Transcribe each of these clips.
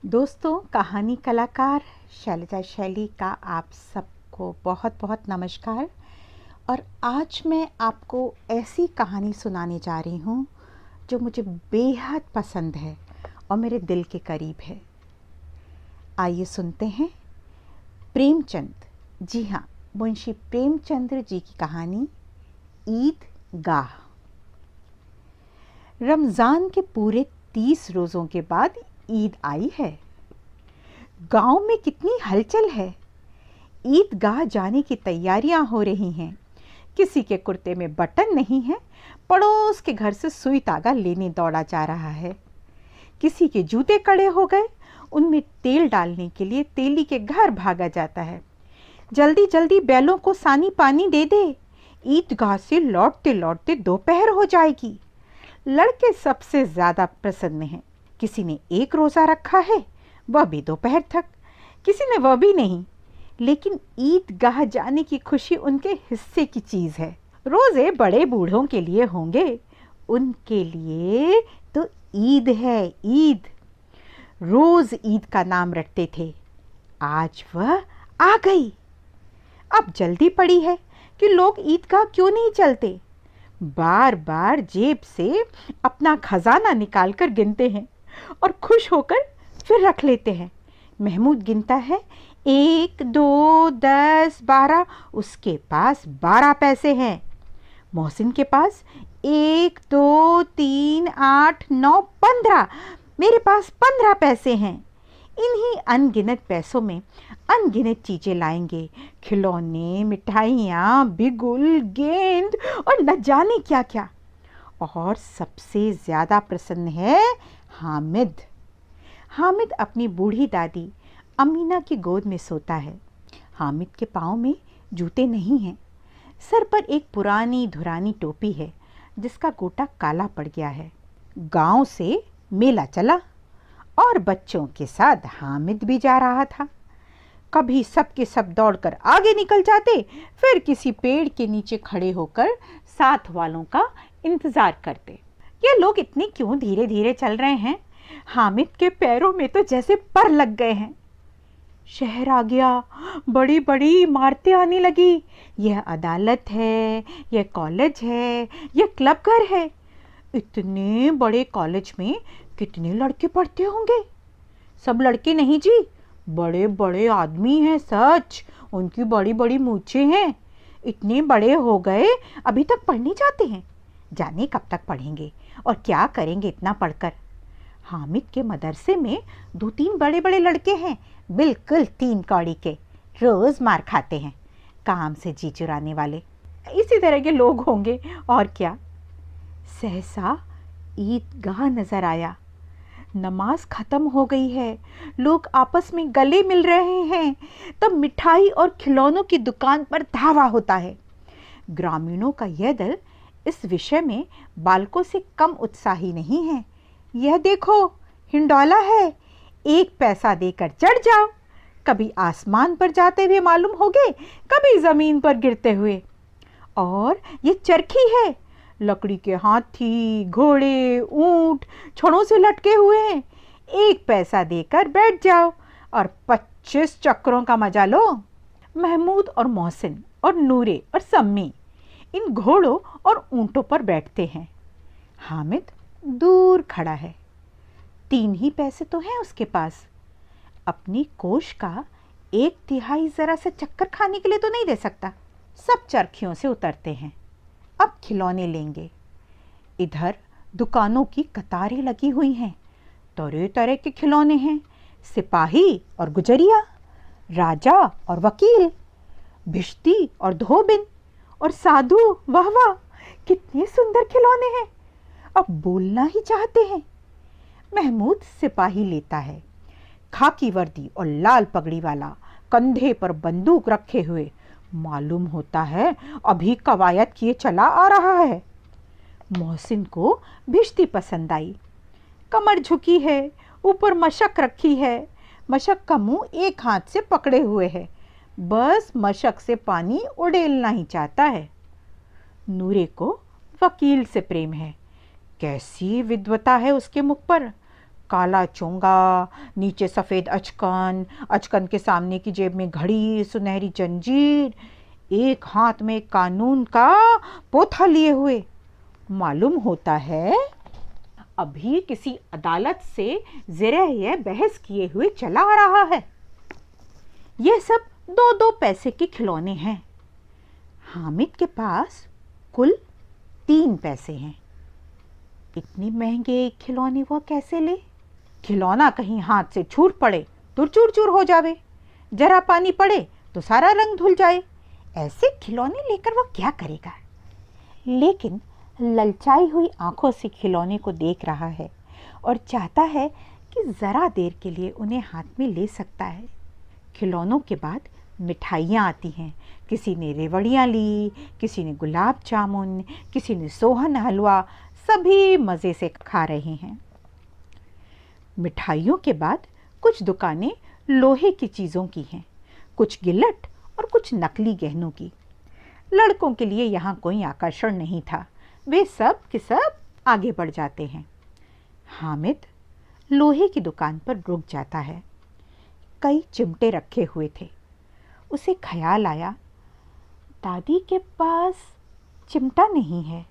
दोस्तों, कहानी कलाकार शैलजा शैली का आप सबको बहुत बहुत नमस्कार। और आज मैं आपको ऐसी कहानी सुनाने जा रही हूँ जो मुझे बेहद पसंद है और मेरे दिल के करीब है। आइए सुनते हैं प्रेमचंद, जी हाँ, मुंशी प्रेमचंद्र जी की कहानी ईद गाह। रमज़ान के पूरे 30 रोज़ों के बाद ईद आई है। गांव में कितनी हलचल है। ईदगाह जाने की तैयारियां हो रही हैं। किसी के कुर्ते में बटन नहीं है, पड़ोस के घर से सुई तागा लेने दौड़ा जा रहा है। किसी के जूते कड़े हो गए, उनमें तेल डालने के लिए तेली के घर भागा जाता है। जल्दी जल्दी बैलों को सानी पानी दे दे, ईदगाह से लौटते लौटते दोपहर हो जाएगी। लड़के सबसे ज्यादा प्रसन्न हैं। किसी ने एक रोजा रखा है, वह भी दोपहर तक, किसी ने वह भी नहीं, लेकिन ईदगाह जाने की खुशी उनके हिस्से की चीज है। रोजे बड़े बूढ़ों के लिए होंगे, उनके लिए तो ईद है, ईद। रोज ईद का नाम रटते थे, आज वह आ गई। अब जल्दी पड़ी है कि लोग ईदगाह क्यों नहीं चलते। बार बार जेब से अपना खजाना निकालकर गिनते हैं और खुश होकर फिर रख लेते हैं। महमूद गिनता है, 1, 2, 10, 12, उसके पास 12 पैसे हैं। मोहसिन के पास 1, 2, 3, 8, 9, 15, मेरे पास 15 पैसे हैं। इन्हीं अनगिनत पैसों में अनगिनत चीजें लाएंगे, खिलौने, मिठाइयाँ, बिगुल, गेंद और न जाने क्या क्या। और सबसे ज्यादा प्रसन्न है हामिद। हामिद अपनी बूढ़ी दादी अमीना की गोद में सोता है। हामिद के पाँव में जूते नहीं हैं। सर पर एक पुरानी धुरानी टोपी है जिसका गोटा काला पड़ गया है। गांव से मेला चला और बच्चों के साथ हामिद भी जा रहा था। कभी सब के सब दौड़कर आगे निकल जाते, फिर किसी पेड़ के नीचे खड़े होकर साथ वालों का इंतजार करते। ये लोग इतने क्यों धीरे धीरे चल रहे हैं? हामिद के पैरों में तो जैसे पर लग गए हैं। शहर आ गया, बड़ी बड़ी इमारतें आने लगी। यह अदालत है, यह कॉलेज है, यह क्लब घर है। इतने बड़े कॉलेज में कितने लड़के पढ़ते होंगे? सब लड़के नहीं जी, बड़े बड़े आदमी हैं सच, उनकी बड़ी बड़ी मूछें हैं। इतने बड़े हो गए, अभी तक पढ़ने जाते हैं। जाने कब तक पढ़ेंगे और क्या करेंगे इतना पढ़कर। हामिद के मदरसे में 2-3 बड़े बड़े लड़के हैं, बिल्कुल 3 कौड़ी के, रोज मार खाते हैं, काम से जी चुराने वाले। इसी तरह के लोग होंगे और क्या। सहसा ईदगाह नजर आया। नमाज खत्म हो गई है, लोग आपस में गले मिल रहे हैं। तब मिठाई और खिलौनों की दुकान पर धावा होता है। ग्रामीणों का यह दल इस विषय में बालकों से कम उत्साही नहीं है। यह देखो, हिंडोला है, 1 पैसा देकर चढ़ जाओ। कभी आसमान पर जाते हुए मालूम होगे, कभी जमीन पर गिरते हुए। और ये चरखी है, लकड़ी के हाथी, घोड़े, ऊंट छड़ों से लटके हुए हैं। 1 पैसा देकर बैठ जाओ और 25 चक्रों का मजा लो। महमूद और मोहसिन और नूरे और सम्मी इन घोड़ों और ऊंटों पर बैठते हैं। हामिद दूर खड़ा है। 3 ही पैसे तो हैं उसके पास। अपनी कोष का 1/3 जरा से चक्कर खाने के लिए तो नहीं दे सकता। सब चरखियों से उतरते हैं। अब खिलौने लेंगे। इधर दुकानों की कतारें लगी हुई हैं। तरह तरह के खिलौने हैं, सिपाही और गुजरिया, राजा और वकील, भिश्ती और धोबिन और साधु। वाह वाह, कितने सुंदर खिलौने हैं। अब बोलना ही चाहते हैं। महमूद सिपाही लेता है, खाकी वर्दी और लाल पगड़ी वाला, कंधे पर बंदूक रखे हुए। मालूम होता है अभी कवायद किए चला आ रहा है। मोहसिन को भिश्ती पसंद आई। कमर झुकी है, ऊपर मशक रखी है। मशक का मुंह एक हाथ से पकड़े हुए है, बस मशक से पानी उड़ेलना ही चाहता है। नूरे को वकील से प्रेम है। कैसी विद्वता है उसके मुख पर, काला चोंगा, नीचे सफ़ेद अचकन, अचकन के सामने की जेब में घड़ी, सुनहरी जंजीर, एक हाथ में कानून का पोथा लिए हुए। मालूम होता है अभी किसी अदालत से ज़रा यह बहस किए हुए चला आ रहा है। यह सब 2-2 पैसे के खिलौने हैं। हामिद के पास कुल 3 पैसे हैं। इतने महंगे खिलौने वह कैसे ले? खिलौना कहीं हाथ से छूट पड़े तो चूर चूर हो जावे, जरा पानी पड़े तो सारा रंग धुल जाए। ऐसे खिलौने लेकर वह क्या करेगा? लेकिन ललचाई हुई आंखों से खिलौने को देख रहा है और चाहता है कि ज़रा देर के लिए उन्हें हाथ में ले सकता है। खिलौनों के बाद मिठाइयाँ आती हैं। किसी ने रेवड़ियाँ ली, किसी ने गुलाब जामुन, किसी ने सोहन हलवा। सभी मज़े से खा रहे हैं। मिठाइयों के बाद कुछ दुकानें लोहे की चीज़ों की हैं, कुछ गिल्लट और कुछ नकली गहनों की। लड़कों के लिए यहाँ कोई आकर्षण नहीं था, वे सब के सब आगे बढ़ जाते हैं। हामिद लोहे की दुकान पर रुक जाता है। कई चिमटे रखे हुए थे। उसे ख्याल आया, दादी के पास चिमटा नहीं है।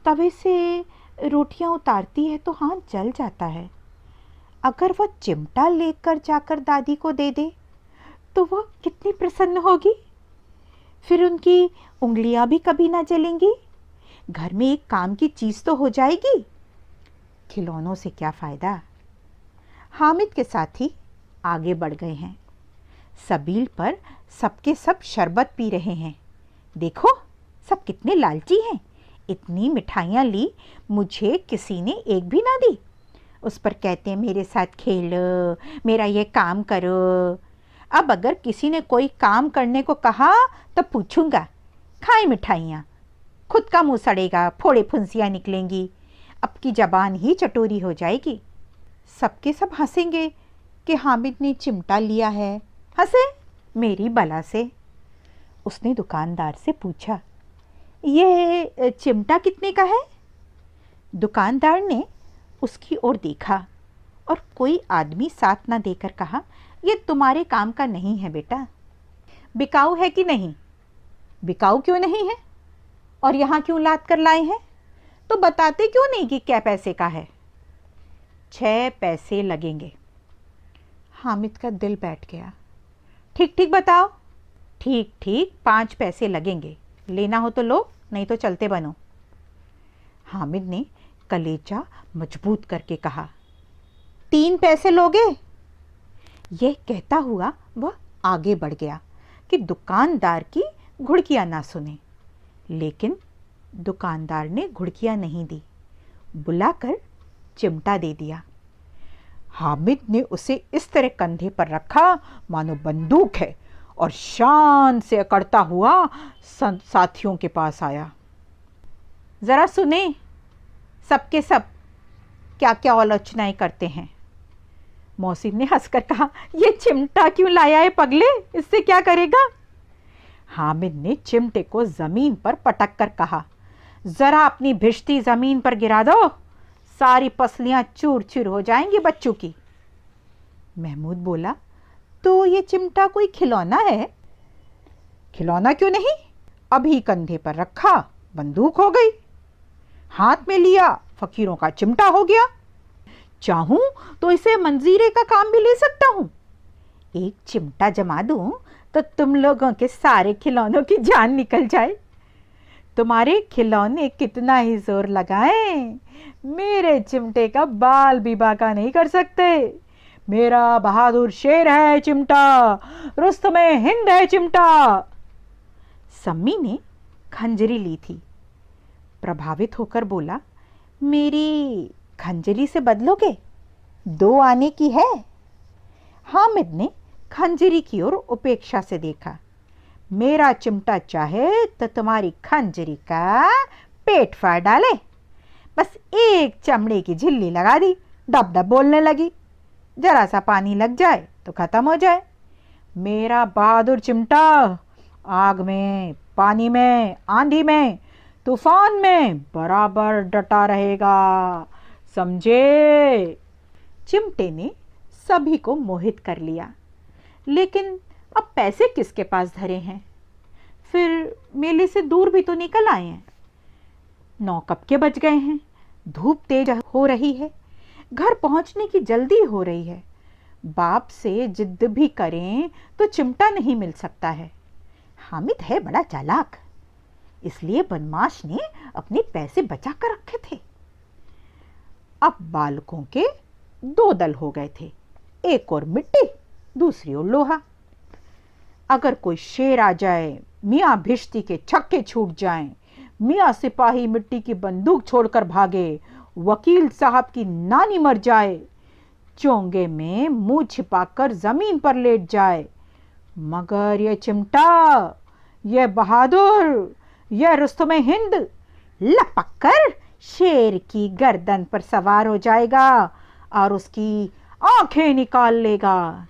तवे से रोटियां उतारती है तो हाथ जल जाता है। अगर वह चिमटा लेकर जाकर दादी को दे दे तो वह कितनी प्रसन्न होगी। फिर उनकी उंगलियां भी कभी ना जलेंगी। घर में एक काम की चीज़ तो हो जाएगी। खिलौनों से क्या फ़ायदा? हामिद के साथी आगे बढ़ गए हैं। सबील पर सबके सब शरबत पी रहे हैं। देखो सब कितने लालची हैं। इतनी मिठाइयाँ ली, मुझे किसी ने एक भी ना दी। उस पर कहते हैं मेरे साथ खेलो, मेरा ये काम करो। अब अगर किसी ने कोई काम करने को कहा तो पूछूंगा, खाए मिठाइयाँ, खुद का मुंह सड़ेगा, फोड़े फुंसियाँ निकलेंगी, अब की जबान ही चटोरी हो जाएगी। सबके सब हंसेंगे कि हामिद ने चिमटा लिया है। हंसे मेरी बला से। उसने दुकानदार से पूछा, ये चिमटा कितने का है? दुकानदार ने उसकी ओर देखा और कोई आदमी साथ ना देकर कहा, ये तुम्हारे काम का नहीं है बेटा। बिकाऊ है कि नहीं? बिकाऊ क्यों नहीं है? और यहाँ क्यों लाद कर लाए हैं? तो बताते क्यों नहीं कि क्या पैसे का है? 6 पैसे लगेंगे। हामिद का दिल बैठ गया। ठीक ठीक बताओ। ठीक ठीक 5 पैसे लगेंगे। लेना हो तो लो, नहीं तो चलते बनो। हामिद ने कलेजा मजबूत करके कहा, 3 पैसे लोगे? यह कहता हुआ वह आगे बढ़ गया कि दुकानदार की घुड़कियां ना सुने। लेकिन दुकानदार ने घुड़कियां नहीं दी, बुलाकर चिमटा दे दिया। हामिद ने उसे इस तरह कंधे पर रखा मानो बंदूक है और शान से अकड़ता हुआ साथियों के पास आया। ज़रा सुने सबके सब क्या क्या आलोचनाएं करते हैं। मौसी ने हंसकर कहा, ये चिमटा क्यों लाया है पगले, इससे क्या करेगा? हामिद ने चिमटे को जमीन पर पटक कर कहा, जरा अपनी भिश्ती जमीन पर गिरा दो, सारी पसलियां चूर चूर हो जाएंगी बच्चों की। महमूद बोला, तो ये चिमटा कोई खिलौना है? खिलौना क्यों नहीं, अभी कंधे पर रखा बंदूक हो गई, हाथ में लिया फकीरों का चिमटा हो गया। चाहूं तो इसे मंजीरे का काम भी ले सकता हूं। एक चिमटा जमा दूं तो तुम लोगों के सारे खिलौनों की जान निकल जाए। तुम्हारे खिलौने कितना ही जोर लगाएं, मेरे चिमटे का बाल भी बांका नहीं कर सकते। मेरा बहादुर शेर है चिमटा, रुस्तमे हिंद है चिमटा। सम्मी ने खंजरी ली थी। प्रभावित होकर बोला, मेरी खंजरी से बदलोगे? 2 आने की है। हामिद ने खंजरी की ओर उपेक्षा से देखा। मेरा चिमटा चाहे तो तुम्हारी खंजरी का पेट फाड़ डाले। बस एक चमड़े की झिल्ली लगा दी, डब डब बोलने लगी। जरा सा पानी लग जाए तो खत्म हो जाए। मेरा बहादुर चिमटा आग में, पानी में, आंधी में, तूफान में बराबर डटा रहेगा, समझे? चिमटे ने सभी को मोहित कर लिया, लेकिन अब पैसे किसके पास धरे हैं? फिर मेले से दूर भी तो निकल आए हैं। 9 कब के बज गए हैं, धूप तेज हो रही है, घर पहुंचने की जल्दी हो रही है। बाप से जिद भी करें तो चिमटा नहीं मिल सकता है। हामिद है बड़ा चालाक, इसलिए बदमाश ने अपने पैसे बचा कर रखे थे। अब बालकों के 2 दल हो गए थे, एक और मिट्टी, दूसरी ओर लोहा। अगर कोई शेर आ जाए, मियाँ भिश्ती के छक्के छूट जाएं, मियाँ सिपाही मिट्टी की बंदूक छोड़कर भागे, वकील साहब की नानी मर जाए, चोंगे में मुंह छिपाकर जमीन पर लेट जाए, मगर ये चिमटा, ये बहादुर, ये रुस्तमे हिंद लपक कर शेर की गर्दन पर सवार हो जाएगा और उसकी आंखें निकाल लेगा।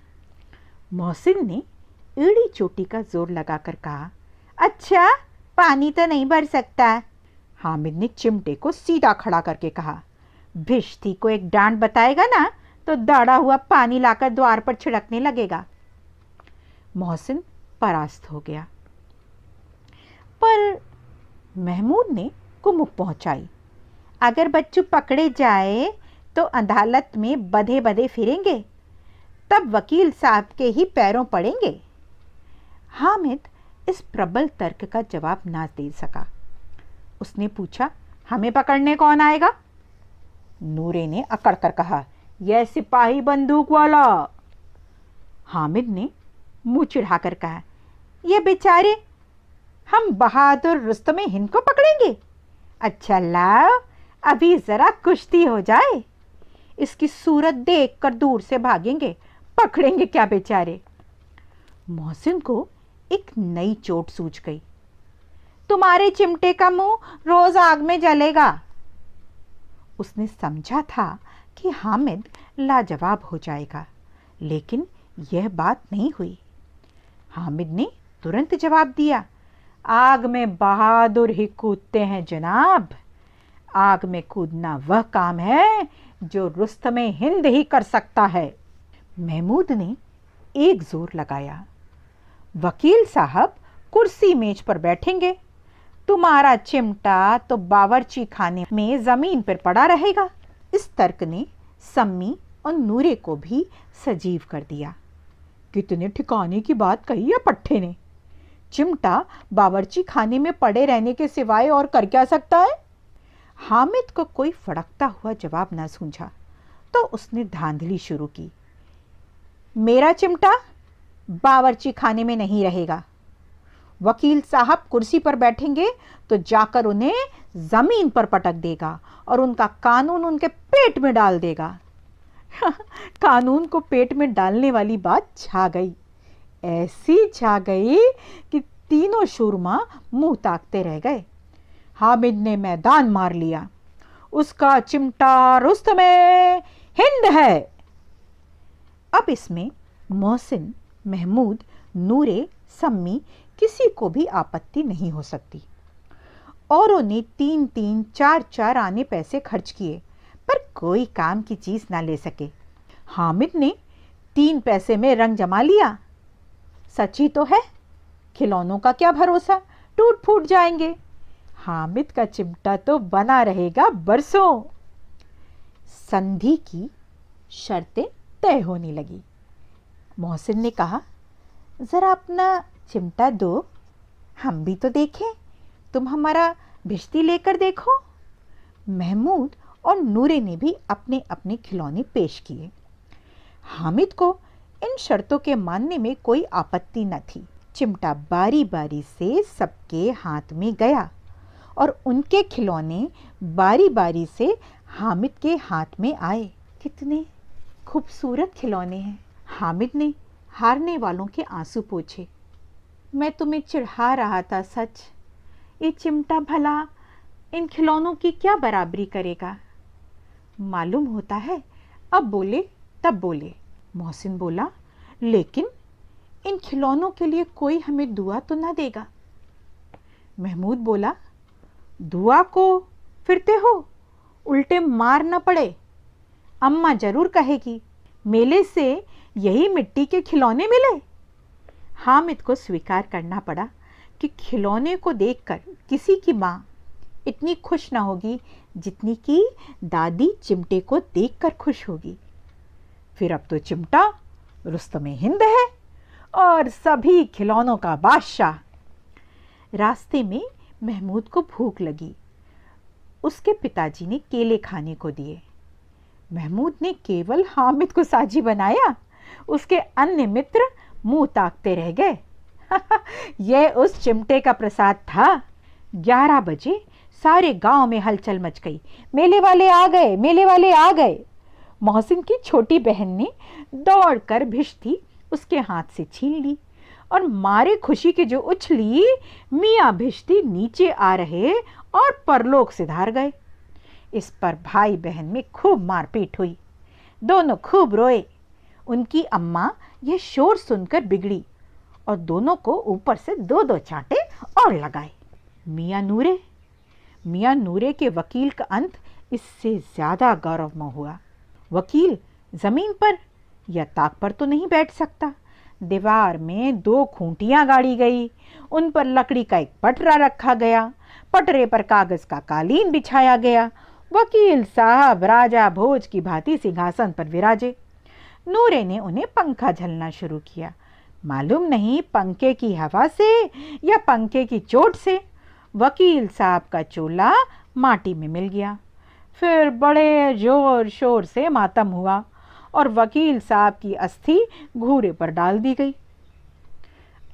मोहसिन ने एड़ी चोटी का जोर लगाकर कहा, अच्छा पानी तो नहीं भर सकता। हामिद ने चिमटे को सीधा खड़ा करके कहा, भिश्ती को एक डांट बताएगा ना तो दौड़ा हुआ पानी लाकर द्वार पर छिड़कने लगेगा। मोहसिन परास्त हो गया, पर महमूद ने कुमुक पहुंचाई, अगर बच्चू पकड़े जाए तो अदालत में बधे बधे फिरेंगे, तब वकील साहब के ही पैरों पड़ेंगे। हामिद इस प्रबल तर्क का जवाब ना दे सका। उसने पूछा, हमें पकड़ने कौन आएगा? नूरे ने अकड़ कर कहा, यह सिपाही बंदूक वाला। हामिद ने मुंह चिढ़ाकर कहा, ये बेचारे हम बहादुर रुस्तमे हिंद को पकड़ेंगे? अच्छा लाओ, अभी जरा कुश्ती हो जाए, इसकी सूरत देखकर दूर से भागेंगे, पकड़ेंगे क्या बेचारे। मोहसिन को एक नई चोट सूझ गई। तुम्हारे चिमटे का मुंह रोज आग में जलेगा। उसने समझा था कि हामिद लाजवाब हो जाएगा, लेकिन यह बात नहीं हुई। हामिद ने तुरंत जवाब दिया, आग में बहादुर ही कूदते हैं जनाब। आग में कूदना वह काम है जो रुस्तमे हिंद ही कर सकता है। महमूद ने एक जोर लगाया, वकील साहब कुर्सी मेज पर बैठेंगे, तुम्हारा चिमटा तो बावर्ची खाने में जमीन पर पड़ा रहेगा। इस तर्क ने सम्मी और नूरे को भी सजीव कर दिया। कितने ठिकाने की बात कही है पट्टे ने। चिमटा बावर्ची खाने में पड़े रहने के सिवाय और कर क्या सकता है? हामिद को कोई फड़कता हुआ जवाब न सूझा तो उसने धांधली शुरू की, मेरा चिमटा बावर्ची खाने में नहीं रहेगा। वकील साहब कुर्सी पर बैठेंगे तो जाकर उन्हें जमीन पर पटक देगा और उनका कानून उनके पेट में डाल देगा। कानून को पेट में डालने वाली बात छा गई, ऐसी छा गई कि तीनों शूरमा मुंह ताकते रह गए। हामिद ने मैदान मार लिया, उसका चिमटा रुस्तमे हिंद है। अब इसमें मोहसिन, महमूद, नूरे, सम्मी किसी को भी आपत्ति नहीं हो सकती। औरों ने 3-3, 4-4 आने पैसे खर्च किए, पर कोई काम की चीज ना ले सके। हामिद ने 3 पैसे में रंग जमा लिया। सच ही तो है, खिलौनों का क्या भरोसा, टूट फूट जाएंगे। हामिद का चिमटा तो बना रहेगा बरसों। संधि की शर्तें तय होने लगी। मोहसिन ने कहा, जरा अपना चिमटा दो, हम भी तो देखें, तुम हमारा भिश्ती लेकर देखो। महमूद और नूरे ने भी अपने अपने खिलौने पेश किए। हामिद को इन शर्तों के मानने में कोई आपत्ति न थी। चिमटा बारी बारी से सबके हाथ में गया और उनके खिलौने बारी बारी से हामिद के हाथ में आए। कितने खूबसूरत खिलौने हैं। हामिद ने हारने वालों के आंसू पोंछे। मैं तुम्हें चिढ़ा रहा था सच, ये चिमटा भला इन खिलौनों की क्या बराबरी करेगा। मालूम होता है अब बोले तब बोले। मोहसिन बोला, लेकिन इन खिलौनों के लिए कोई हमें दुआ तो ना देगा। महमूद बोला, दुआ को फिरते हो, उल्टे मार न पड़े। अम्मा जरूर कहेगी, मेले से यही मिट्टी के खिलौने मिले। हामिद को स्वीकार करना पड़ा कि खिलौने को देखकर किसी की माँ इतनी खुश ना होगी जितनी कि दादी चिमटे को देखकर खुश होगी। फिर अब तो चिमटा रुस्तमे हिंद है और सभी खिलौनों का बादशाह। रास्ते में महमूद को भूख लगी। उसके पिताजी ने केले खाने को दिए। महमूद ने केवल हामिद को साझी बनाया, उसके अन्य मित्र मुंह ताकते रह गए। यह उस चिमटे का प्रसाद था। 11 बजे सारे गांव में हलचल मच गई। मेले वाले आ गए, मेले वाले आ गए। मोहसिन की छोटी बहन ने दौड़कर भिश्ती उसके हाथ से छीन ली और मारे खुशी के जो उछली, मियाँ भिश्ती नीचे आ रहे और परलोक सिधार गए। इस पर भाई बहन में खूब मारपीट हुई। दोनों खूब रोए। उनकी अम्मा यह शोर सुनकर बिगड़ी और दोनों को ऊपर से 2-2 चांटे और लगाए। मियाँ नूरे के वकील का अंत इससे ज्यादा गौरवमय हुआ। वकील जमीन पर या ताक पर तो नहीं बैठ सकता। दीवार में 2 खूंटियां गाड़ी गई, उन पर लकड़ी का एक पटरा रखा गया, पटरे पर कागज का कालीन बिछाया गया। वकील साहब राजा भोज की भांति सिंहासन पर विराजे। नूरे ने उन्हें पंखा झलना शुरू किया। मालूम नहीं पंखे की हवा से या पंखे की चोट से वकील साहब का चोला माटी में मिल गया। फिर बड़े जोर शोर से मातम हुआ और वकील साहब की अस्थि घूरे पर डाल दी गई।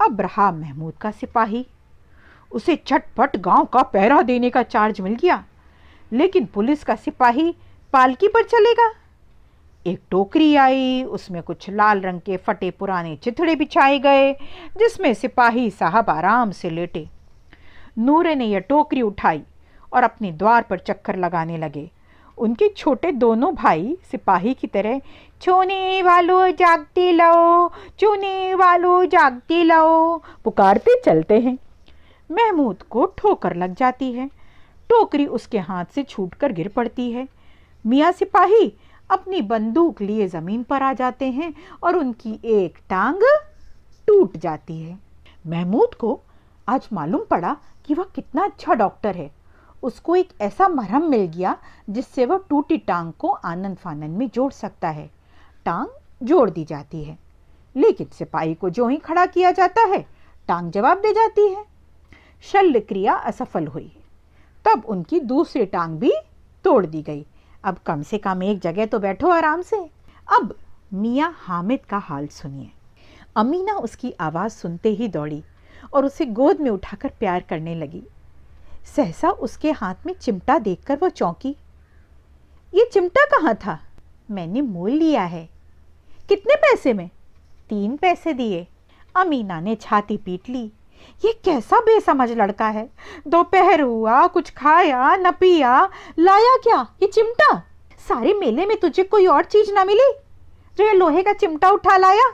अब रहा महमूद का सिपाही। उसे झटपट गांव का पहरा देने का चार्ज मिल गया। लेकिन पुलिस का सिपाही पालकी पर चलेगा। एक टोकरी आई, उसमें कुछ लाल रंग के फटे पुराने चिथड़े बिछाए गए जिसमें सिपाही साहब आराम से लेटे। नूरे ने यह टोकरी उठाई और अपने द्वार पर चक्कर लगाने लगे। उनके छोटे दोनों भाई सिपाही की तरह छोने वालों जागते लो, चोने वालों जागते लो पुकारते चलते हैं। महमूद को ठोकर लग जाती है। टोकरी उसके हाथ से छूटकर गिर पड़ती है। मियाँ सिपाही अपनी बंदूक लिए जमीन पर आ जाते हैं और उनकी एक टांग टूट जाती है। महमूद को आज मालूम पड़ा कि वह कितना अच्छा डॉक्टर है। उसको एक ऐसा मरहम मिल गया जिससे वह टूटी टांग को आनंद फानंद में जोड़ सकता है। टांग जोड़ दी जाती है, लेकिन सिपाही को जो ही खड़ा किया जाता है टांग जवाब दे जाती है। शल्य क्रिया असफल हुई। तब उनकी दूसरी टांग भी तोड़ दी गई। अब कम से कम एक जगह तो बैठो आराम से। अब मियाँ हामिद का हाल सुनिए। अमीना उसकी आवाज़ सुनते ही दौड़ी और उसे गोद में उठाकर प्यार करने लगी। सहसा उसके हाथ में चिमटा देखकर वो चौंकी। ये चिमटा कहाँ था? मैंने मोल लिया है। कितने पैसे में? 3 पैसे दिए। अमीना ने छाती पीट ली। ये कैसा बेसमझ लड़का है। दोपहर हुआ, कुछ खाया न पिया, लाया क्या? ये चिमटा। सारे मेले में तुझे कोई और चीज ना मिली जो ये लोहे का चिमटा उठा लाया?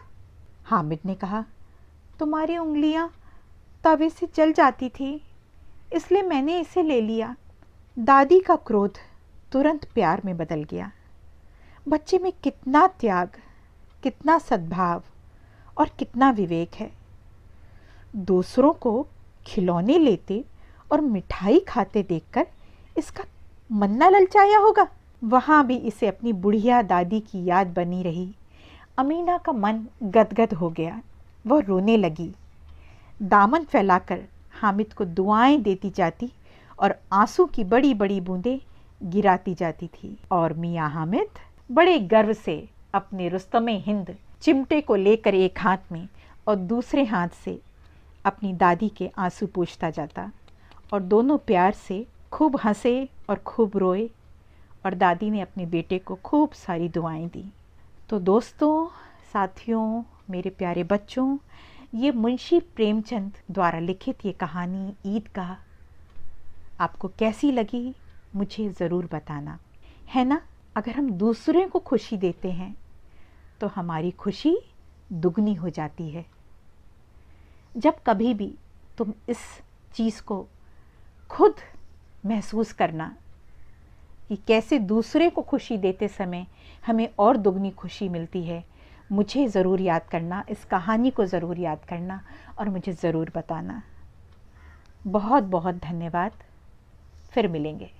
हामिद ने कहा, तुम्हारी उंगलियां तवे से जल जाती थी, इसलिए मैंने इसे ले लिया। दादी का क्रोध तुरंत प्यार में बदल गया। बच्चे में कितना त्याग, कितना सद्भाव और कितना विवेक है। दूसरों को खिलौने लेते और मिठाई खाते देखकर इसका मन न ललचाया होगा। वहाँ भी इसे अपनी बुढ़िया दादी की याद बनी रही। अमीना का मन गदगद हो गया। वह रोने लगी। दामन फैलाकर हामिद को दुआएं देती जाती और आंसू की बड़ी बड़ी बूंदें गिराती जाती थी। और मियाँ हामिद बड़े गर्व से अपने रुस्तमे हिंद चिमटे को लेकर एक हाथ में और दूसरे हाथ से अपनी दादी के आंसू पोंछता जाता और दोनों प्यार से खूब हंसे और खूब रोए और दादी ने अपने बेटे को खूब सारी दुआएं दी। तो दोस्तों, साथियों, मेरे प्यारे बच्चों, ये मुंशी प्रेमचंद द्वारा लिखित ये कहानी ईद का आपको कैसी लगी मुझे ज़रूर बताना, है ना। अगर हम दूसरे को खुशी देते हैं तो हमारी खुशी दुगनी हो जाती है। जब कभी भी तुम इस चीज़ को खुद महसूस करना कि कैसे दूसरे को खुशी देते समय हमें और दुगनी खुशी मिलती है, मुझे ज़रूर याद करना, इस कहानी को ज़रूर याद करना और मुझे ज़रूर बताना। बहुत बहुत धन्यवाद। फिर मिलेंगे।